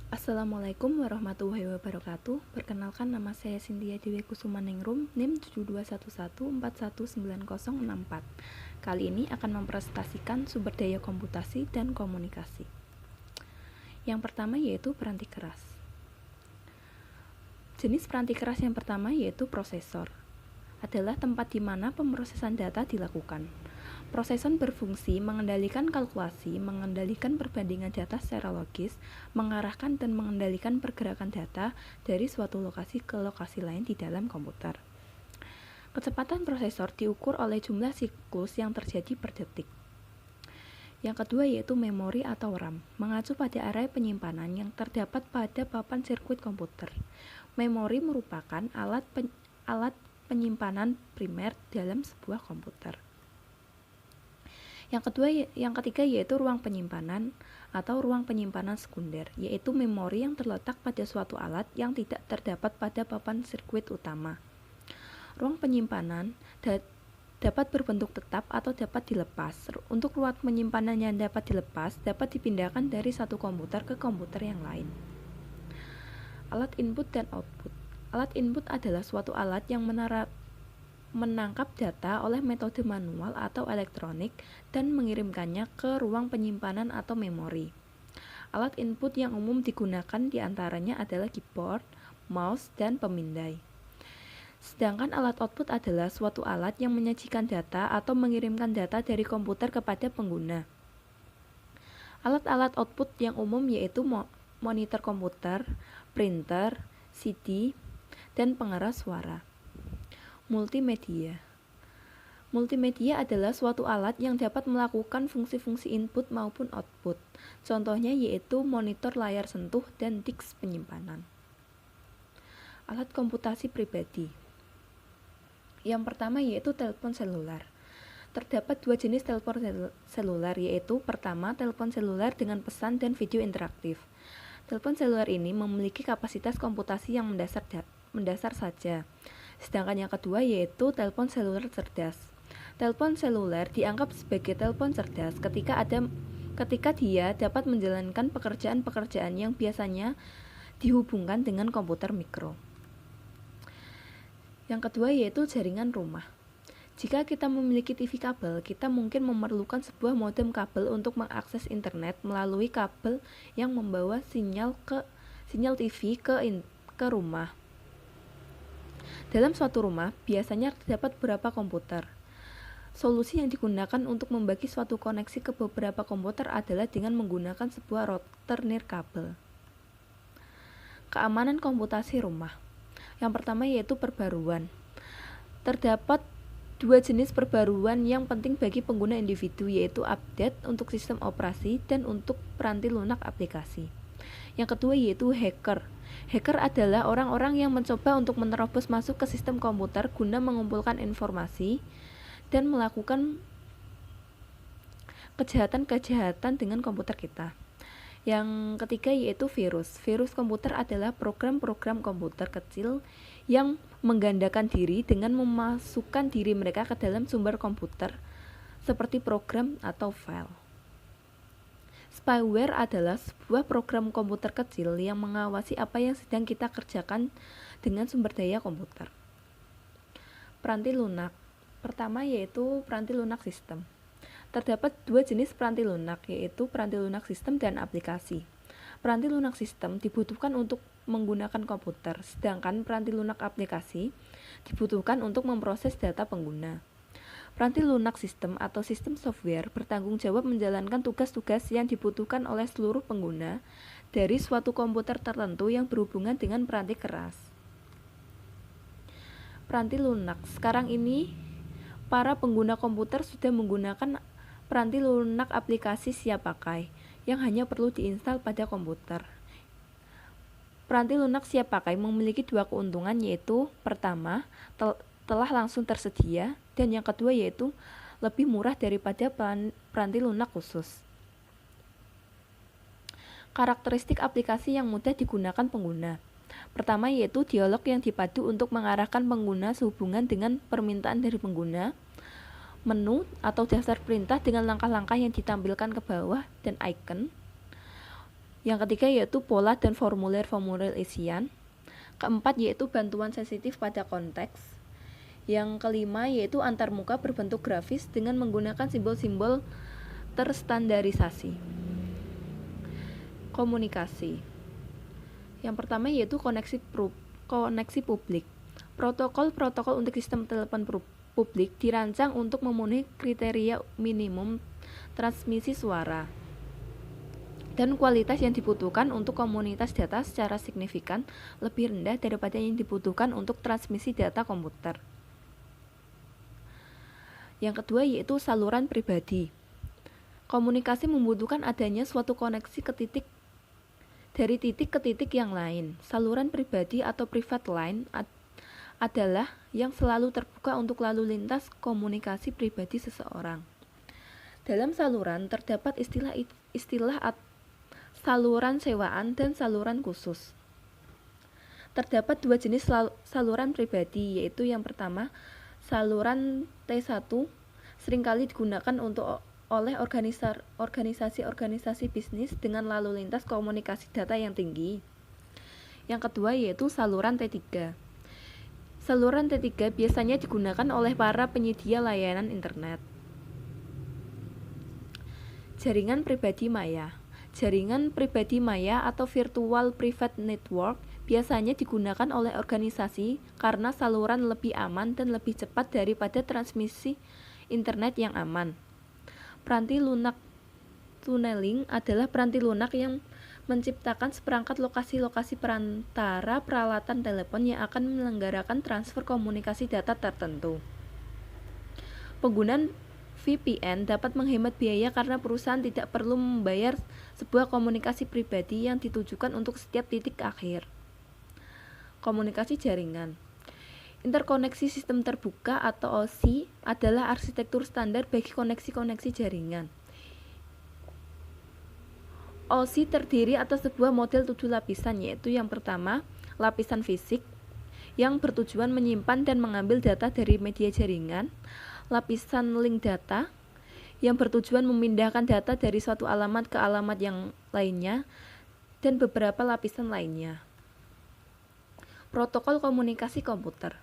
Assalamualaikum warahmatullahi wabarakatuh. Perkenalkan, nama saya Cynthia Dewi Kusumaningrum, NIM 7211419064. Kali ini akan mempresentasikan sumber daya komputasi dan komunikasi. Yang pertama yaitu peranti keras. Jenis peranti keras yang pertama yaitu prosesor. Adalah tempat di mana pemrosesan data dilakukan. Prosesor berfungsi mengendalikan kalkulasi, mengendalikan perbandingan data secara logis, mengarahkan dan mengendalikan pergerakan data dari suatu lokasi ke lokasi lain di dalam komputer. Kecepatan prosesor diukur oleh jumlah siklus yang terjadi per detik. Yang kedua yaitu memori atau RAM, mengacu pada area penyimpanan yang terdapat pada papan sirkuit komputer. Memori merupakan alat penyimpanan primer dalam sebuah komputer. Yang ketiga yaitu ruang penyimpanan atau ruang penyimpanan sekunder, yaitu memori yang terletak pada suatu alat yang tidak terdapat pada papan sirkuit utama. Ruang penyimpanan dapat berbentuk tetap atau dapat dilepas. Untuk ruang penyimpanan yang dapat dilepas dapat dipindahkan dari satu komputer ke komputer yang lain. Alat input dan output. Alat input adalah suatu alat yang menangkap data oleh metode manual atau elektronik dan mengirimkannya ke ruang penyimpanan atau memori. Alat input yang umum digunakan diantaranya adalah keyboard, mouse, dan pemindai. Sedangkan alat output adalah suatu alat yang menyajikan data atau mengirimkan data dari komputer kepada pengguna. Alat-alat output yang umum yaitu monitor komputer, printer, CD, dan pengeras suara. Multimedia. Multimedia adalah suatu alat yang dapat melakukan fungsi-fungsi input maupun output. Contohnya yaitu monitor layar sentuh dan disk penyimpanan. Alat komputasi pribadi. Yang pertama yaitu telepon seluler. Terdapat dua jenis telepon seluler, yaitu pertama telepon seluler dengan pesan dan video interaktif. Telepon seluler ini memiliki kapasitas komputasi yang mendasar saja. Sedangkan yang kedua yaitu telepon seluler cerdas. Telepon seluler dianggap sebagai telepon cerdas ketika dia dapat menjalankan pekerjaan-pekerjaan yang biasanya dihubungkan dengan komputer mikro. Yang kedua yaitu jaringan rumah. Jika kita memiliki TV kabel, kita mungkin memerlukan sebuah modem kabel untuk mengakses internet melalui kabel yang membawa sinyal TV ke rumah. Dalam suatu rumah, biasanya terdapat beberapa komputer. Solusi yang digunakan untuk membagi suatu koneksi ke beberapa komputer adalah dengan menggunakan sebuah router nirkabel. Keamanan komputasi rumah. Yang pertama yaitu perbaruan. Terdapat dua jenis perbaruan yang penting bagi pengguna individu, yaitu update untuk sistem operasi dan untuk peranti lunak aplikasi. Yang kedua yaitu hacker. Hacker adalah orang-orang yang mencoba untuk menerobos masuk ke sistem komputer guna mengumpulkan informasi dan melakukan kejahatan-kejahatan dengan komputer kita. Yang ketiga yaitu virus. Virus komputer adalah program-program komputer kecil yang menggandakan diri dengan memasukkan diri mereka ke dalam sumber komputer seperti program atau file. Spyware adalah sebuah program komputer kecil yang mengawasi apa yang sedang kita kerjakan dengan sumber daya komputer. Peranti lunak. Pertama yaitu peranti lunak sistem. Terdapat dua jenis peranti lunak, yaitu peranti lunak sistem dan aplikasi. Peranti lunak sistem dibutuhkan untuk menggunakan komputer, sedangkan peranti lunak aplikasi dibutuhkan untuk memproses data pengguna. Peranti lunak sistem atau sistem software bertanggung jawab menjalankan tugas-tugas yang dibutuhkan oleh seluruh pengguna dari suatu komputer tertentu yang berhubungan dengan peranti keras. Peranti lunak. Sekarang ini, para pengguna komputer sudah menggunakan peranti lunak aplikasi siap pakai yang hanya perlu diinstal pada komputer. Peranti lunak siap pakai memiliki dua keuntungan, yaitu pertama, telah langsung tersedia, dan yang kedua yaitu lebih murah daripada peranti lunak khusus. Karakteristik aplikasi yang mudah digunakan pengguna. Pertama yaitu dialog yang dipadu untuk mengarahkan pengguna sehubungan dengan permintaan dari pengguna. Menu atau daftar perintah dengan langkah-langkah yang ditampilkan ke bawah dan icon. Yang ketiga yaitu pola dan formulir-formulir isian. Keempat yaitu bantuan sensitif pada konteks. Yang kelima yaitu antarmuka berbentuk grafis dengan menggunakan simbol-simbol terstandarisasi. Komunikasi. Yang pertama yaitu koneksi publik. Protokol-protokol untuk sistem telepon publik dirancang untuk memenuhi kriteria minimum transmisi suara dan kualitas yang dibutuhkan untuk komunitas data secara signifikan lebih rendah daripada yang dibutuhkan untuk transmisi data komputer. Yang kedua yaitu saluran pribadi. Komunikasi membutuhkan adanya suatu koneksi dari titik ke titik yang lain. Saluran pribadi atau private line adalah yang selalu terbuka untuk lalu lintas komunikasi pribadi seseorang. Dalam saluran terdapat istilah saluran sewaan dan saluran khusus. Terdapat dua jenis saluran pribadi, yaitu yang pertama, saluran T1 seringkali digunakan oleh organisasi-organisasi bisnis dengan lalu lintas komunikasi data yang tinggi. Yang kedua yaitu saluran T3. Saluran T3 biasanya digunakan oleh para penyedia layanan internet. Jaringan pribadi maya. Jaringan pribadi maya atau virtual private network biasanya digunakan oleh organisasi karena saluran lebih aman dan lebih cepat daripada transmisi internet yang aman. Peranti lunak tunneling adalah peranti lunak yang menciptakan seperangkat lokasi-lokasi perantara peralatan telepon yang akan menyelenggarakan transfer komunikasi data tertentu. Penggunaan VPN dapat menghemat biaya karena perusahaan tidak perlu membayar sebuah komunikasi pribadi yang ditujukan untuk setiap titik akhir. Komunikasi jaringan. Interkoneksi sistem terbuka atau OSI adalah arsitektur standar bagi koneksi-koneksi jaringan. OSI terdiri atas sebuah model 7 lapisan, yaitu yang pertama, lapisan fisik yang bertujuan menyimpan dan mengambil data dari media jaringan. Lapisan link data yang bertujuan memindahkan data dari suatu alamat ke alamat yang lainnya, dan beberapa lapisan lainnya. Protokol komunikasi komputer.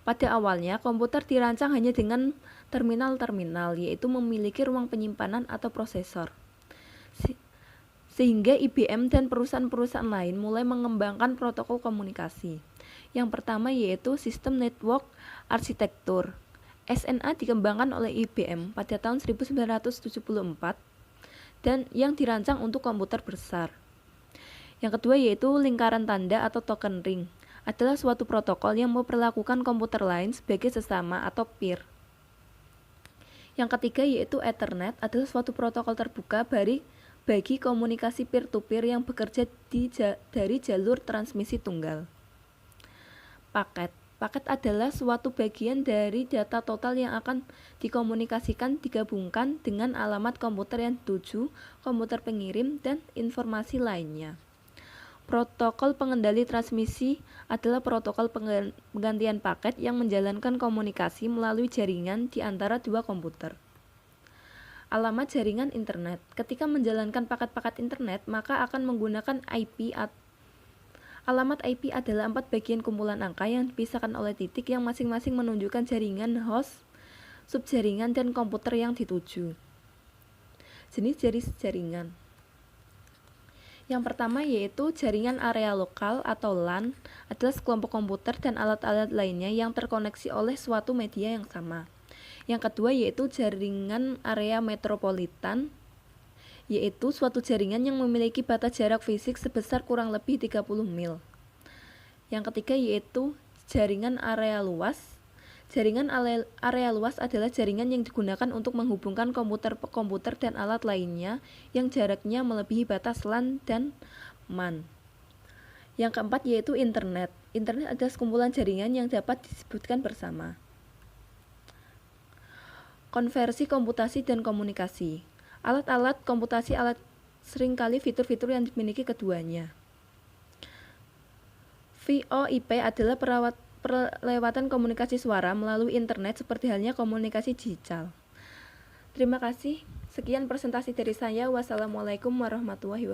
Pada awalnya, komputer dirancang hanya dengan terminal-terminal, yaitu memiliki ruang penyimpanan atau prosesor. Sehingga IBM dan perusahaan-perusahaan lain mulai mengembangkan protokol komunikasi. Yang pertama yaitu System Network Architecture. SNA dikembangkan oleh IBM pada tahun 1974 dan yang dirancang untuk komputer besar. Yang kedua yaitu lingkaran tanda atau token ring, adalah suatu protokol yang memperlakukan komputer lain sebagai sesama atau peer. Yang ketiga yaitu Ethernet, adalah suatu protokol terbuka bagi komunikasi peer-to-peer yang bekerja dari jalur transmisi tunggal. Paket adalah suatu bagian dari data total yang akan dikomunikasikan digabungkan dengan alamat komputer yang dituju, komputer pengirim, dan informasi lainnya. Protokol pengendali transmisi adalah protokol penggantian paket yang menjalankan komunikasi melalui jaringan di antara dua komputer. Alamat jaringan internet. Ketika menjalankan paket-paket internet, maka akan menggunakan IP. Alamat IP adalah 4 bagian kumpulan angka yang dipisahkan oleh titik yang masing-masing menunjukkan jaringan host, subjaringan, dan komputer yang dituju. Jenis jaringan. Yang pertama yaitu jaringan area lokal atau LAN, adalah sekelompok komputer dan alat-alat lainnya yang terkoneksi oleh suatu media yang sama. Yang kedua yaitu jaringan area metropolitan, yaitu suatu jaringan yang memiliki batas jarak fisik sebesar kurang lebih 30 mil. Yang ketiga yaitu jaringan area luas. Jaringan area luas adalah jaringan yang digunakan untuk menghubungkan komputer dan alat lainnya yang jaraknya melebihi batas LAN dan MAN. Yang keempat yaitu internet. Internet adalah sekumpulan jaringan yang dapat disebutkan bersama. Konversi komputasi dan komunikasi. Alat-alat komputasi seringkali fitur-fitur yang dimiliki keduanya. VoIP adalah perlewatan komunikasi suara melalui internet seperti halnya komunikasi digital. Terima kasih. Sekian presentasi dari saya. Wassalamualaikum warahmatullahi wabarakatuh.